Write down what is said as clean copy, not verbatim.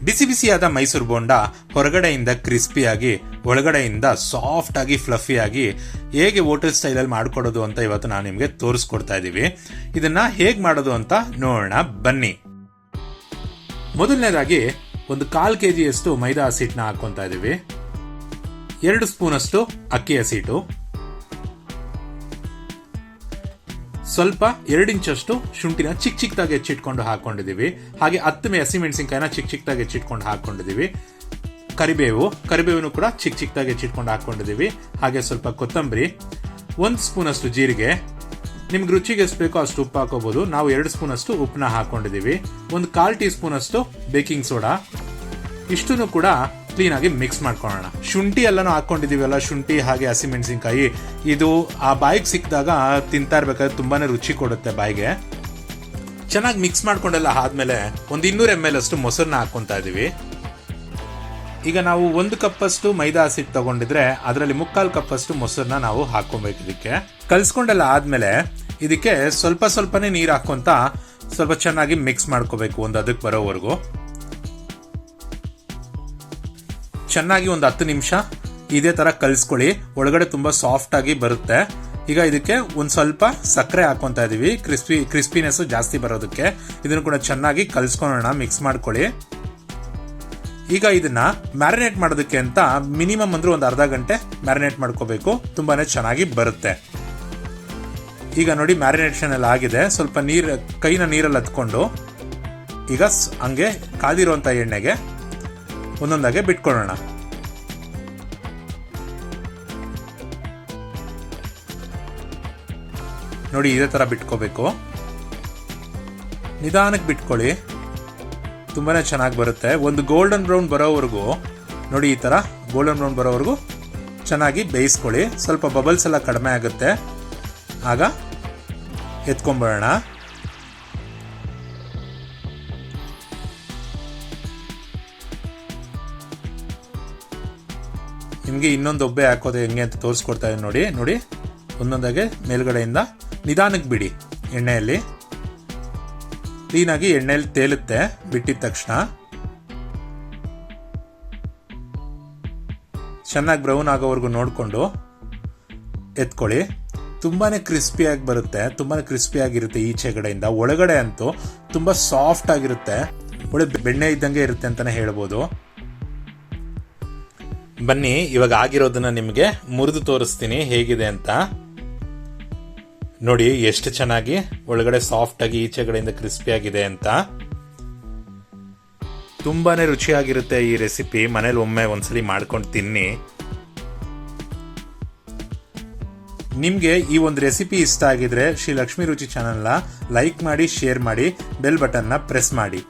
ಬಿಸಿ ಬಿಸಿಯಾದ ಮೈಸೂರು ಬೋಂಡ ಹೊರಗಡೆಯಿಂದ ಕ್ರಿಸ್ಪಿಯಾಗಿ ಒಳಗಡೆಯಿಂದ ಸಾಫ್ಟ್ ಆಗಿ ಫ್ಲಫಿ ಆಗಿ ಹೇಗೆ ಹೋಟೆಲ್ ಸ್ಟೈಲಲ್ಲಿ ಮಾಡ್ಕೊಡೋದು ಅಂತ ಇವತ್ತು ನಾನು ನಿಮಗೆ ತೋರಿಸ್ಕೊಡ್ತಾ ಇದ್ದೀವಿ. ಇದನ್ನ ಹೇಗೆ ಮಾಡೋದು ಅಂತ ನೋಡೋಣ ಬನ್ನಿ. ಮೊದಲನೇದಾಗಿ ಒಂದು 1/4 kg ಮೈದಾ ಹಸಿಟ್ಟನ್ನ ಹಾಕೊಂತಾ ಇದೀವಿ. 2 ಸ್ಪೂನ್ ಅಕ್ಕಿ ಹಸಿಟ್ಟು, ಸ್ವಲ್ಪ 2 ಇಂಚಷ್ಟು ಶುಂಠಿನ ಚಿಕ್ಕ ಚಿಕ್ಕದಾಗಿ ಹೆಚ್ಚಿಟ್ಕೊಂಡು ಹಾಕೊಂಡಿದೀವಿ. ಹಾಗೆ 10 ಹಸಿಮೆಣಸಿನಕಾಯಿನ ಚಿಕ್ಕ ಚಿಕ್ಕದಾಗಿ ಹೆಚ್ಚಿಟ್ಕೊಂಡು ಹಾಕೊಂಡಿದೀವಿ. ಕರಿಬೇವು ಕೂಡ ಚಿಕ್ಕ ಚಿಕ್ಕದಾಗಿ ಹೆಚ್ಚಿಟ್ಕೊಂಡು ಹಾಕೊಂಡಿದೀವಿ. ಹಾಗೆ ಸ್ವಲ್ಪ ಕೊತ್ತಂಬರಿ, 1 ಸ್ಪೂನ್ ಜೀರಿಗೆ, ನಿಮ್ಗೆ ರುಚಿಗೆ ಎಷ್ಟು ಬೇಕೋ ಅಷ್ಟು ಉಪ್ಪು ಹಾಕೋಬಹುದು. ನಾವು 2 ಸ್ಪೂನ್ ಉಪ್ಪನ್ನ ಹಾಕೊಂಡಿದೀವಿ. 1/4 ಟೀ ಸ್ಪೂನ್ ಬೇಕಿಂಗ್ ಸೋಡಾ. ಇಷ್ಟನ್ನು ಕೂಡ ಕ್ಲೀನ್ ಆಗಿ ಮಿಕ್ಸ್ ಮಾಡ್ಕೊಳ್ಳೋಣ. ಶುಂಠಿ ಎಲ್ಲಾನು ಹಾಕೊಂಡಿದೀವಲ್ಲ, ಶುಂಠಿ ಹಾಗೆ ಹಸಿಮೆಣಸಿನಕಾಯಿ, ಇದು ಆ ಬಾಯಿಗೆ ಸಿಕ್ಕಿದಾಗ ತಿಂತಾ ಇರ್ಬೇಕಾದ್ರೆ ತುಂಬಾನೇ ರುಚಿ ಕೊಡುತ್ತೆ ಬಾಯಿಗೆ. ಚೆನ್ನಾಗಿ ಮಿಕ್ಸ್ ಮಾಡ್ಕೊಂಡೆಲ್ಲ ಆದ್ಮೇಲೆ 200 ml ಮೊಸರನ್ನ ಹಾಕೊಂತಾ ಇದೀವಿ. ಈಗ ನಾವು 1 ಕಪ್ ಮೈದಾ ಹಸಿಟ್ಟು ತಗೊಂಡಿದ್ರೆ ಅದರಲ್ಲಿ 3/4 ಕಪ್ ಮೊಸರನ್ನ ನಾವು ಹಾಕೊಬೇಕು. ಇದಕ್ಕೆ ಕಲ್ಸ್ಕೊಂಡೆಲ್ಲ ಆದ್ಮೇಲೆ ಇದಕ್ಕೆ ಸ್ವಲ್ಪನೇ ನೀರು ಹಾಕೊಂತ ಸ್ವಲ್ಪ ಚೆನ್ನಾಗಿ ಮಿಕ್ಸ್ ಮಾಡ್ಕೋಬೇಕು. ಒಂದು ಅದಕ್ಕೆ ಬರೋವರೆಗೂ ಚೆನ್ನಾಗಿ 10 ನಿಮಿಷ ಇದೇ ತರ ಕಲ್ಸ್ಕೊಳ್ಳಿ. ಒಳಗಡೆ ತುಂಬಾ ಸಾಫ್ಟ್ ಆಗಿ ಬರುತ್ತೆ. ಈಗ ಇದಕ್ಕೆ ಸ್ವಲ್ಪ ಸಕ್ಕರೆ ಹಾಕೊಂತಾ ಇದೀವಿ, ಕ್ರಿಸ್ಪಿನೆಸ್ ಜಾಸ್ತಿ ಬರೋದಕ್ಕೆ. ಇದನ್ನು ಕೂಡ ಚೆನ್ನಾಗಿ ಕಲ್ಸ್ಕೊಳ್ಳೋಣ, ಮಿಕ್ಸ್ ಮಾಡ್ಕೊಳ್ಳಿ. ಈಗ ಇದನ್ನ ಮ್ಯಾರಿನೇಟ್ ಮಾಡೋದಕ್ಕೆ ಅಂತ ಮಿನಿಮಮ್ ಅಂದ್ರೆ ಒಂದು ಅರ್ಧ ಗಂಟೆ ಮ್ಯಾರಿನೇಟ್ ಮಾಡ್ಕೋಬೇಕು. ತುಂಬಾನೇ ಚೆನ್ನಾಗಿ ಬರುತ್ತೆ. ಈಗ ನೋಡಿ ಮ್ಯಾರಿನೇಷನ್ ಎಲ್ಲ ಆಗಿದೆ. ಸ್ವಲ್ಪ ಕೈನ ನೀರಲ್ಲಿ ಹತ್ಕೊಂಡು ಈಗ ಹಂಗೆ ಕಾದಿರುವಂತ ಎಣ್ಣೆಗೆ ಒಂದೊಂದಾಗೆ ಬಿಟ್ಕೊಳ್ಳೋಣ. ನೋಡಿ ಇದೇ ತರ ಬಿಟ್ಕೋಬೇಕು. ನಿಧಾನಕ್ಕೆ ಬಿಟ್ಕೊಳ್ಳಿ, ತುಂಬಾನೇ ಚೆನ್ನಾಗಿ ಬರುತ್ತೆ. ಒಂದು ಗೋಲ್ಡನ್ ಬ್ರೌನ್ ಬರೋವರೆಗೂ ನೋಡಿ, ಈ ತರ ಗೋಲ್ಡನ್ ಬ್ರೌನ್ ಬರೋವರೆಗೂ ಚೆನ್ನಾಗಿ ಬೇಯಿಸ್ಕೊಳ್ಳಿ. ಸ್ವಲ್ಪ ಬಬಲ್ಸ್ ಎಲ್ಲ ಕಡಿಮೆ ಆಗುತ್ತೆ, ಆಗ ಎತ್ಕೊಂಡ್ಬಿಡೋಣ. ನಿಮ್ಗೆ ಇನ್ನೊಂದು ಒಬ್ಬೆ ಹಾಕೋದು ಹೆಂಗೆ ಅಂತ ತೋರಿಸ್ಕೊಡ್ತಾ ಇದ್ದೀನಿ. ನೋಡಿ ಒಂದೊಂದಾಗೆ ಮೇಲ್ಗಡೆಯಿಂದ ನಿಧಾನಕ್ಕೆ ಬಿಡಿ. ಎಣ್ಣೆಯಲ್ಲಿ ಕ್ಲೀನಾಗಿ ಎಣ್ಣೆಯಲ್ಲಿ ತೇಲುತ್ತೆ ಬಿಟ್ಟಿದ ತಕ್ಷಣ. ಚೆನ್ನಾಗಿ ಬ್ರೌನ್ ಆಗೋವರೆಗೂ ನೋಡಿಕೊಂಡು ಎತ್ಕೊಳ್ಳಿ. ತುಂಬಾನೇ ಕ್ರಿಸ್ಪಿಯಾಗಿ ಬರುತ್ತೆ, ತುಂಬಾನೇ ಕ್ರಿಸ್ಪಿಯಾಗಿರುತ್ತೆ ಈಚೆಗಡೆಯಿಂದ. ಒಳಗಡೆ ಅಂತೂ ತುಂಬಾ ಸಾಫ್ಟ್ ಆಗಿರುತ್ತೆ, ಒಳ್ಳೆ ಬೆಣ್ಣೆ ಇದ್ದಂಗೆ ಇರುತ್ತೆ ಅಂತಾನೆ ಹೇಳ್ಬೋದು. ಬನ್ನಿ ಇವಾಗ ಆಗಿರೋದನ್ನ ನಿಮಗೆ ಮುರಿದು ತೋರಿಸ್ತೀನಿ ಹೇಗಿದೆ ಅಂತ. ನೋಡಿ ಎಷ್ಟು ಚೆನ್ನಾಗಿ ಒಳಗಡೆ ಸಾಫ್ಟ್ ಆಗಿ ಈಚೆಗಡೆಯಿಂದ ಕ್ರಿಸ್ಪಿ ಆಗಿದೆ ಅಂತ. ತುಂಬಾನೇ ರುಚಿಯಾಗಿರುತ್ತೆ ಈ ರೆಸಿಪಿ. ಮನೇಲಿ ಒಂದ್ಸಲಿ ಮಾಡ್ಕೊಂಡು ತಿನ್ನಿ. ನಿಮ್ಗೆ ಈ ಒಂದು ರೆಸಿಪಿ ಇಷ್ಟ ಆಗಿದ್ರೆ ಶ್ರೀ ಲಕ್ಷ್ಮೀ ರುಚಿ ಚಾನೆಲ್ನ ಲೈಕ್ ಮಾಡಿ, ಶೇರ್ ಮಾಡಿ, ಬೆಲ್ ಬಟನ್ನ ಪ್ರೆಸ್ ಮಾಡಿ.